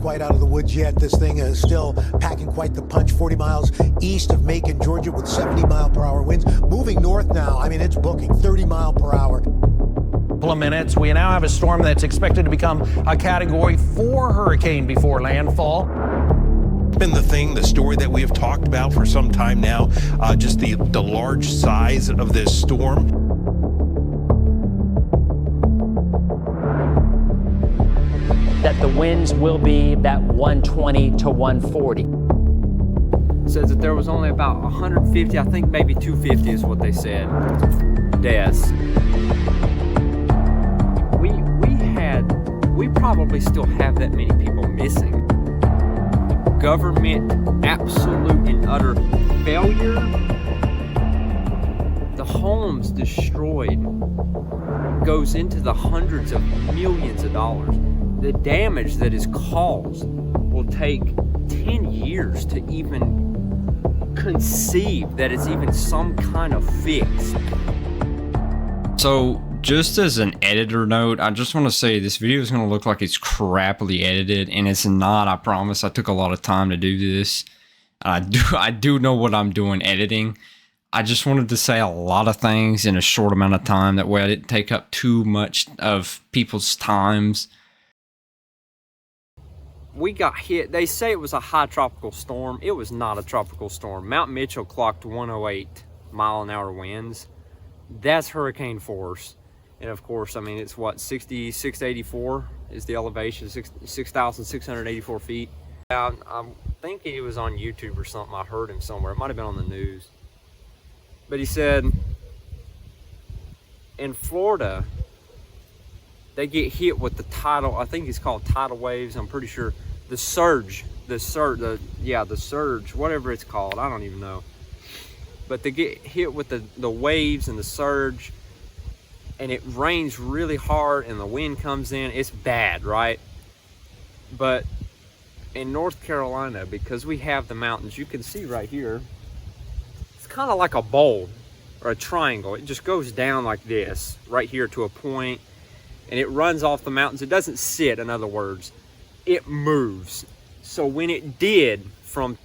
quite out of the woods yet. This thing is still packing quite the punch. 40 miles east of Macon, Georgia, with 70-mile-per-hour winds. Moving north now. I mean, it's booking 30 mile per hour. Couple of minutes, we now have a storm that's expected to become a Category 4 hurricane before landfall. Been the story that we have talked about for some time now, just the large size of this storm. That the winds will be that 120 to 140. Says that there was only about 150, I think maybe 250 is what they said, deaths. We probably still have that many people missing. Government absolute and utter failure. The homes destroyed goes into the hundreds of millions of dollars. The damage that is caused will take 10 years to even conceive that it's even some kind of fix. So just as an editor note, I just want to say this video is going to look like it's crappily edited, and it's not, I promise. I took a lot of time to do this. I do know what I'm doing editing. I just wanted to say a lot of things in a short amount of time. That way I didn't take up too much of people's times. We got hit. They say it was a high tropical storm. It was not a tropical storm. Mount Mitchell clocked 108 mile-an-hour winds. That's hurricane force. And of course, I mean, it's what, 6,684 is the elevation, 6,684 feet. I'm thinking it was on YouTube or something. I heard him somewhere. It might have been on the news. But he said, in Florida, they get hit with the tidal, I think it's called tidal waves. I'm pretty sure the surge, the surge, whatever it's called. I don't even know. But they get hit with the waves and the surge, and it rains really hard and the wind comes in. It's bad, right? But in North Carolina, because we have the mountains, you can see right here, it's kind of like a bowl or a triangle. It just goes down like this, right here to a point, and it runs off the mountains. It doesn't sit, in other words. It moves. So when it did, from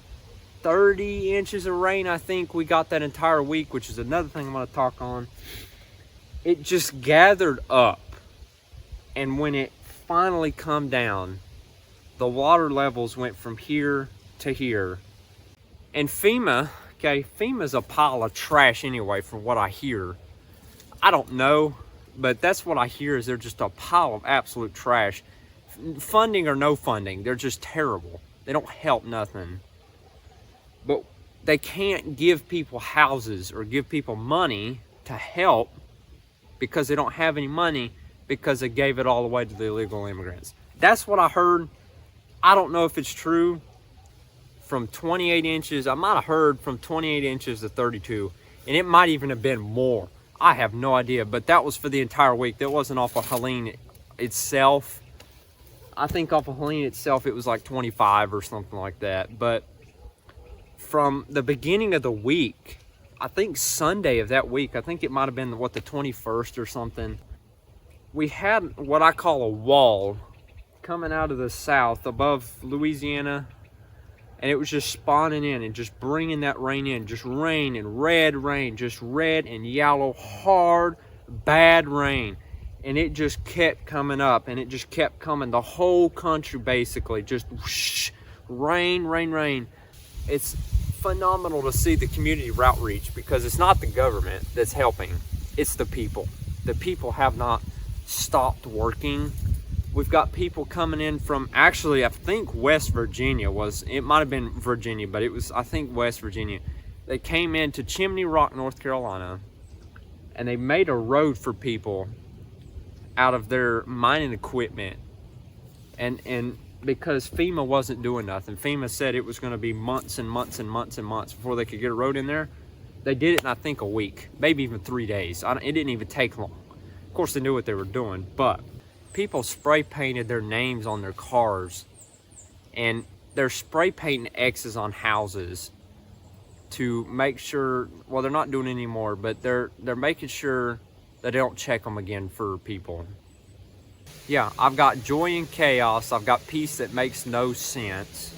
30 inches of rain, I think we got that entire week, which is another thing I'm going to talk on. It just gathered up, and when it finally come down, the water levels went from here to here. And FEMA, okay, FEMA's a pile of trash anyway, from what I hear. I don't know, but that's what I hear, is they're just a pile of absolute trash. Funding or no funding, they're just terrible. They don't help nothing. But they can't give people houses or give people money to help because they don't have any money, because they gave it all away to the illegal immigrants. That's what I heard. I don't know if it's true. From 28 inches, I might have heard from 28 inches to 32, and it might even have been more. I have no idea, but that was for the entire week. That wasn't off of Helene itself. I think off of Helene itself, it was like 25 or something like that. But from the beginning of the week, I think Sunday of that week, I think it might have been, what, the 21st or something, we had what I call a wall coming out of the south above Louisiana, and it was just spawning in and just bringing that rain in, just rain and rain, just red and yellow, hard, bad rain. And it just kept coming up, and it just kept coming. The whole country basically just whoosh, rain. It's phenomenal to see the community outreach, because it's not the government that's helping, it's the people. The people have not stopped working. We've got people coming in from, actually, I think West Virginia was, it might have been Virginia, but it was, I think, West Virginia. They came into Chimney Rock, North Carolina, and they made a road for people out of their mining equipment. And because FEMA wasn't doing nothing. FEMA said it was going to be months and months before they could get a road in there. They did it in, I think, a week, maybe even 3 days. It didn't even take long. Of course, they knew what they were doing, but people spray painted their names on their cars, and they're spray painting X's on houses to make sure, well, they're not doing it anymore, but they're making sure that they don't check them again for people. Yeah, I've got joy in chaos. I've got peace that makes no sense.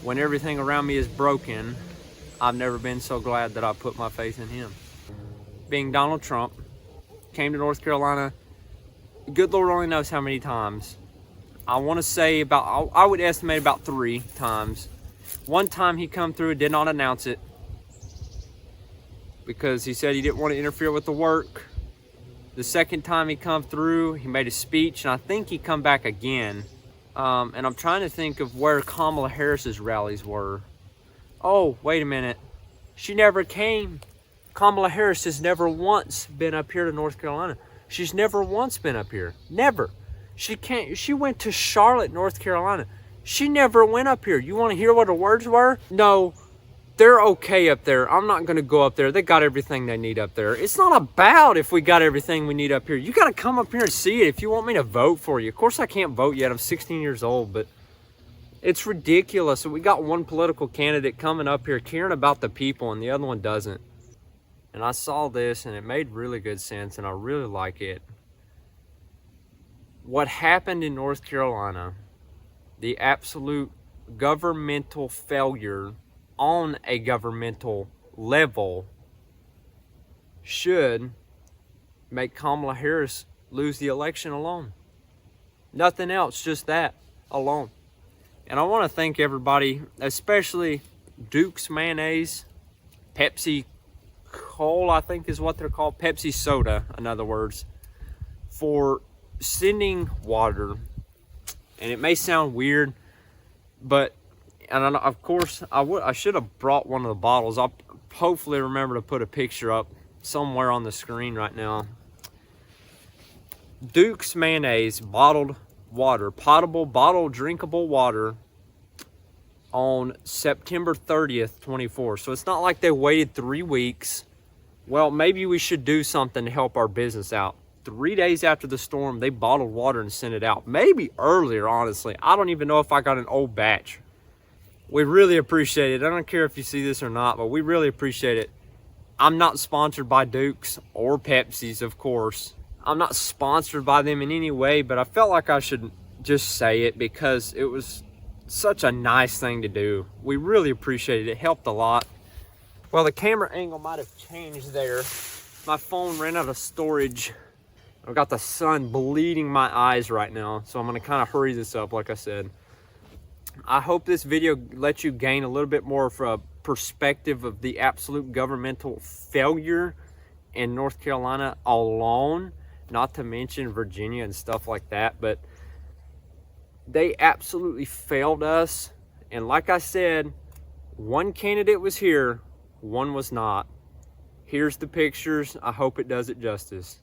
When everything around me is broken, I've never been so glad that I put my faith in him. Being Donald Trump, came to North Carolina, good Lord only knows how many times. I want to say about, I would estimate about 3 times. One time he come through and did not announce it because he said he didn't want to interfere with the work. The second time he come through, he made a speech, and I think he come back again. And I'm trying to think of where Kamala Harris's rallies were. Oh, wait a minute. She never came. Kamala Harris has never once been up here to North Carolina. She's never once been up here. Never. She went to Charlotte, North Carolina. She never went up here. You want to hear what her words were? No, they're okay up there. I'm not going to go up there. They got everything they need up there. It's not about if we got everything we need up here. You got to come up here and see it if you want me to vote for you. Of course, I can't vote yet. I'm 16 years old, but it's ridiculous. We got one political candidate coming up here caring about the people, and the other one doesn't. And I saw this, and it made really good sense, and I really like it. What happened in North Carolina, the absolute governmental failure on a governmental level, should make Kamala Harris lose the election alone. Nothing else, just that alone. And I want to thank everybody, especially Duke's Mayonnaise, Pepsi Cola, I think is what they're called, Pepsi Soda, in other words, for sending water. And it may sound weird, but, and of course, I should have brought one of the bottles. I'll hopefully remember to put a picture up somewhere on the screen right now. Duke's Mayonnaise bottled water, potable, bottled, drinkable water, on September 30th, 24. So it's not like they waited 3 weeks. Well, maybe we should do something to help our business out. 3 days after the storm, they bottled water and sent it out. Maybe earlier, honestly. I don't even know if I got an old batch. We really appreciate it. I don't care if you see this or not, but we really appreciate it. I'm not sponsored by Duke's or Pepsi's, of course. I'm not sponsored by them in any way, but I felt like I should just say it because it was such a nice thing to do. We really appreciate it. It helped a lot. Well, the camera angle might have changed there. My phone ran out of storage. I've got the sun bleeding my eyes right now, so I'm gonna kind of hurry this up, like I said. I hope this video lets you gain a little bit more of a perspective of the absolute governmental failure in North Carolina alone, not to mention Virginia and stuff like that, but they absolutely failed us. And like I said, one candidate was here, one was not. Here's the pictures. I hope it does it justice.